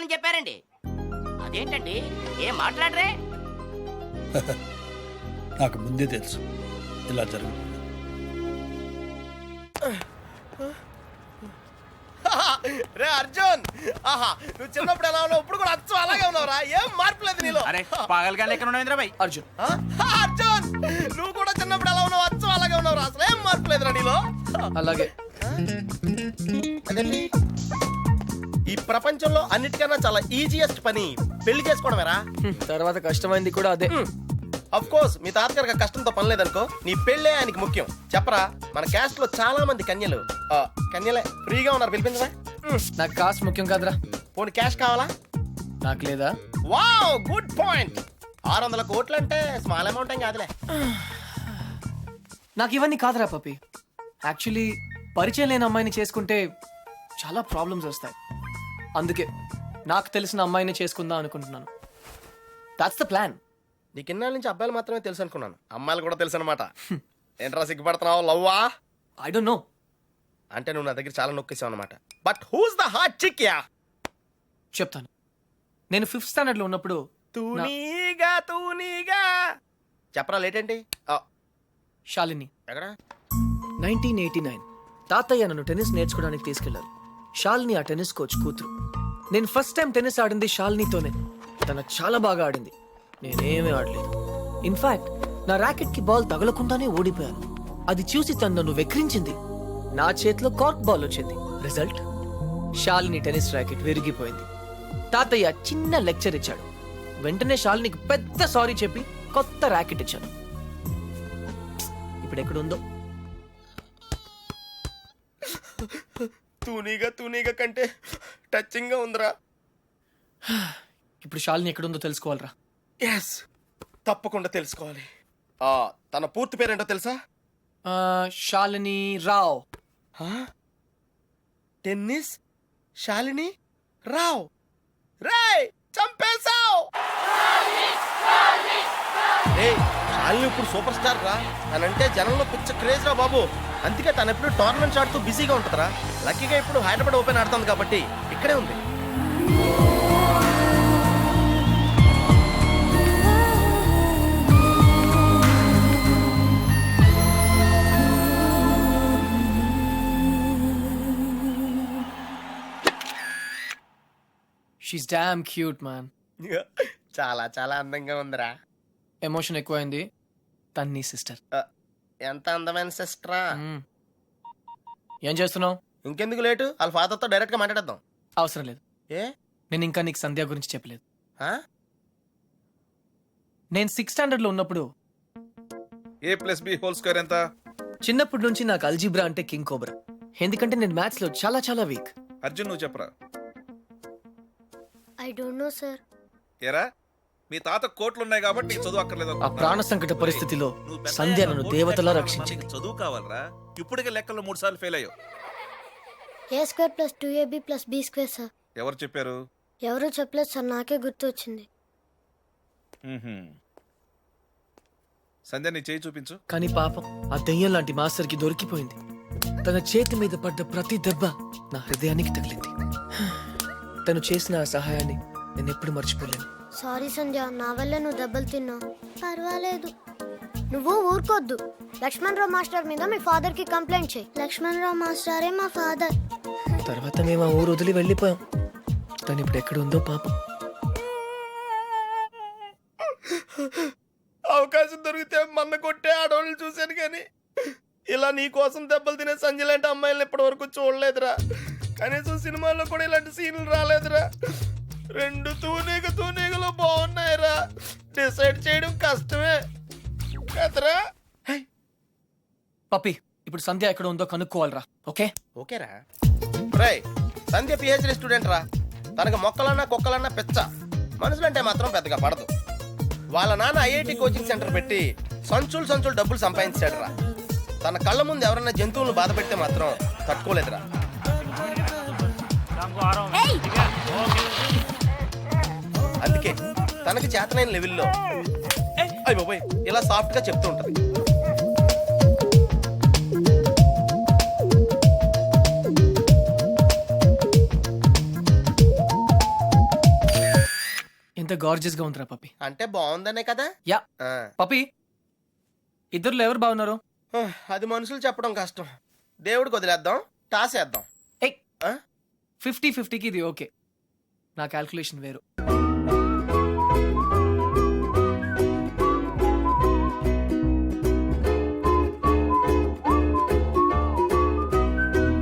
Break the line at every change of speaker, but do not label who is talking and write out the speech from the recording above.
వస్తానని చెప్పారండి. అదేంటండి ఏం మాట్లాడరే?
నాకు ముందే తెలుసు ఇలా జరుగుతుంది.
రే అర్జున్, ఆహా నువ్వు చిన్నప్పుడు ఎలా ఉన్నావు ఇప్పుడు కూడా అచ్చం అలాగే ఉన్నావురా, ఏం మార్పు లేదు నీలో.
అరే పాగలగా ఎక్కడ ఉన్నావు ఇంద్రబాయ్?
అర్జున్,
అర్జున్ నువ్వు కూడా చిన్నప్పుడు ఎలా ఉన్నావు అచ్చం అలాగే ఉన్నావురా, అసలు ఏం మార్పు లేదురా నీలో.
అలాగే.
అదేంటి ఈ ప్రపంచంలో అన్నిటికన్నా చాలా ఈజియెస్ట్ పని పెళ్లి చేసుకోవడమేరా.
తర్వాత కష్టమైంది కూడా అదే.
అఫ్ కోర్స్ మీ తాతగారికి కష్టంతో పని లేదనుకో, నీ పెళ్ళే ఆయనకి ముఖ్యం. చెప్పరా, మన క్యాస్ట్ లో చాలా మంది కన్యలే ఫ్రీగా ఉన్నారు, పిలిపించరా.
నాకు కాస్ట్ ముఖ్యం కాదురా.
పోనీ క్యాష్ కావాలా?
నాకు లేదా?
Wow good point. 600 కోట్లు అంటే స్మాల్ అమౌంట్ ఏం కాదులే.
నాకు ఇవన్నీ కాదురా పప్పి. యాక్చువల్లీ పరిచయం లేని అమ్మాయిని చేసుకుంటే చాలా ప్రాబ్లమ్స్ వస్తాయి. అందుకే నాకు తెలిసిన అమ్మాయిని చేసుకుందాం అనుకుంటున్నాను. That's the plan.
నీకు ఇన్నాళ్ళ నుంచి అబ్బాయిలు మాత్రమే తెలుసు అనుకున్నాను, అమ్మాయిలు కూడా తెలుసు అనమాట. ఏంట్రా సిగ్గుపడుతున్నావు, లవ్వా?
I don't know.
అంటే నువ్వు నా దగ్గర చాలా నొక్కేసావు అనమాట. But who's the hot chick యా?
చెప్తాను. నేను 5th స్టాండర్డ్ లో ఉన్నప్పుడు
తూనీగా చెప్పరా, లేట్ ఏంటి?
శాలిని.
ఎక్కడ?
1989 తాతయ్య నన్ను టెన్నిస్ నేర్చుకోవడానికి తీసుకెళ్లారు. శాలిని ఆ టెన్నిస్ కోచ్ కూతురు. నేను ఫస్ట్ టైం టెన్నిస్ ఆడింది శాలినితోనే. తను చాలా బాగా ఆడింది, నేనేమీ ఆడలేదు. ఇన్ఫాక్ట్ నా ర్యాకెట్ కి బాల్ తగలకుండానే ఓడిపోయాను. అది చూసి తను నన్ను వెక్రించింది. నా చేతిలో కార్క్ బాల్ వచ్చింది. రిజల్ట్, శాలిని టెన్నిస్ ర్యాకెట్ విరిగిపోయింది. తాతయ్య చిన్న లెక్చర్ ఇచ్చాడు. వెంటనే శాలినికి పెద్ద సారీ చెప్పి కొత్త ర్యాకెట్ ఇచ్చాను. ఇప్పుడు ఎక్కడుందో.
తూనీగా కంటే టచింగ్ గా ఉందిరా.
ఇప్పుడు శాలిని ఎక్కడుందో తెలుసుకోవాలరా.
ఎస్, తప్పకుండా తెలుసుకోవాలి. తన పూర్తి పేరేంటో తెలుసా?
శాలిని రావ్.
టెన్నిస్ శాలిని రావ్. రేయ్ చంపేశావ్. శాలిని ఇప్పుడు సూపర్ స్టార్ రా. తనంటే జనంలో పిచ్చ క్రేజ్ రా బాబు. అందుకే తను ఎప్పుడు టోర్నమెంట్స్ ఆడుతూ బిజీగా ఉంటుందిరా. లక్కీగా ఇప్పుడు హైదరాబాద్ ఓపెన్ ఆడుతుంది కాబట్టి ఇక్కడే ఉంది.
She's damn cute man.
చాలా చాలా అందంగా ఉందిరా.
ఎమోషన్ ఎక్కువైంది. తన్ని సిస్టర్.
ఎంత అందమైన సిస్టరా.
ఏం చేస్తున్నావు?
ఇంకెందుకు లేటు, వాళ్ళ ఫాదర్తో డైరెక్ట్ గా మాట్లాడేద్దాం.
అవసరం లేదు.
ఏ?
నేను ఇంకా నీకు సంధ్య గురించి చెప్పలేదు.
ఆ?
నేను 6th స్టాండర్డ్ లో ఉన్నప్పుడు
A+B² ఎంత?
చిన్నప్పటి నుంచి నాకు అల్జీబ్రా అంటే కింగ్ కోబ్రా. ఎందుకంటే నేను మ్యాథ్స్ లో చాలా చాలా వీక్.
అర్జున్ నువ్వు చెప్పరా.
I don't no sir.
ఏరా మీ తాత కోట్లు ఉన్నాయి కాబట్టి నీకు చదువు అక్కర్లేదు.
ఆ ప్రాణ సంకట పరిస్థితిలో సంధ్య నన్ను దేవతలా రక్షించింది.
చదువు కావాలరా. ఇప్పటికే లెక్కల్లో 3 సార్లు ఫెయిల్ అయ్యావు.
A² + 2AB + B² sir.
ఎవరు చెప్పారు?
ఎవరూ చెప్పలేదు సార్, నాకే గుర్తు వచ్చింది.
సంధ్య నీ చేయి చూపించు.
కానీ పాపం ఆ దెయ్యం లాంటి మాస్టర్ కి దొరికిపోయింది. తన చేతి మీద పడ్డ ప్రతి దెబ్బ నా హృదయానికి తగిలింది. తను చేసిన ఆ సహాయాన్ని నేను ఎప్పుడు మర్చిపోలేను.
సారీ సంధ్య, నా వల్ల నువ్వు దెబ్బలు తిన్నావు. పర్వాలేదు, నువ్వు ఊరుకోద్దు. లక్ష్మణరావు మాస్టర్ మీద మీ ఫాదర్ కి కంప్లైంట్ చేయి. లక్ష్మణరావు మాస్టరే మా ఫాదర్.
తర్వాత మేము ఆ ఊరు వదిలి వెళ్ళిపోయాం. తను ఇప్పుడు ఎక్కడుందో పాపం.
అవకాశం దొరికితే మన్న కొట్టే ఆడవాళ్ళు చూశాను, కానీ ఇలా నీ కోసం దెబ్బలు తినే సంజయ్ లాంటి అమ్మాయిలను ఇప్పటి వరకు చూడలేదురా. కనీసం సినిమాల్లో కూడా ఇలాంటి సీన్లు రాలేదురా. 2 తూనీగలో బాగున్నాయిరా. డిసైడ్ చేయడం కష్టమే కదరా.
పప్పి, ఇప్పుడు సంధ్య ఎక్కడ ఉందో కనుక్కోవాలరా. ఓకే
ఓకేరా. రై, సంధ్య పిహెచ్డి స్టూడెంట్ రా. తనకు మొక్కలన్నా కుక్కలన్నా పిచ్చ. మనుషులంటే మాత్రం పెద్దగా పడదు. వాళ్ళ నాన్న ఐఐటి కోచింగ్ సెంటర్ పెట్టి సంచులు డబ్బులు సంపాదించాడు రా. తన కళ్ళ ముందు ఎవరన్నా జంతువులను బాధ పెడితే మాత్రం తట్టుకోలేదురా. అందుకే తనకి చేతనైన లెవెల్లో అయ్య బాబోయ్ ఇలా సాఫ్ట్ గా చెప్తూ ఉంటది.
చూస్తుంటే గార్జియస్ గా ఉందిరా పప్పి.
అంటే బాగుందనే కదా.
యా
ఆ.
పప్పి, ఇద్దరులో ఎవరు బాగున్నారు?
అది మనుషులు చెప్పడం కష్టం. దేవుడికి వదిలేద్దాం, టాస్ వేద్దాం.
ఏయ్, 50-50కి ఇది ఓకే. నా క్యాల్కులేషన్ వేరు.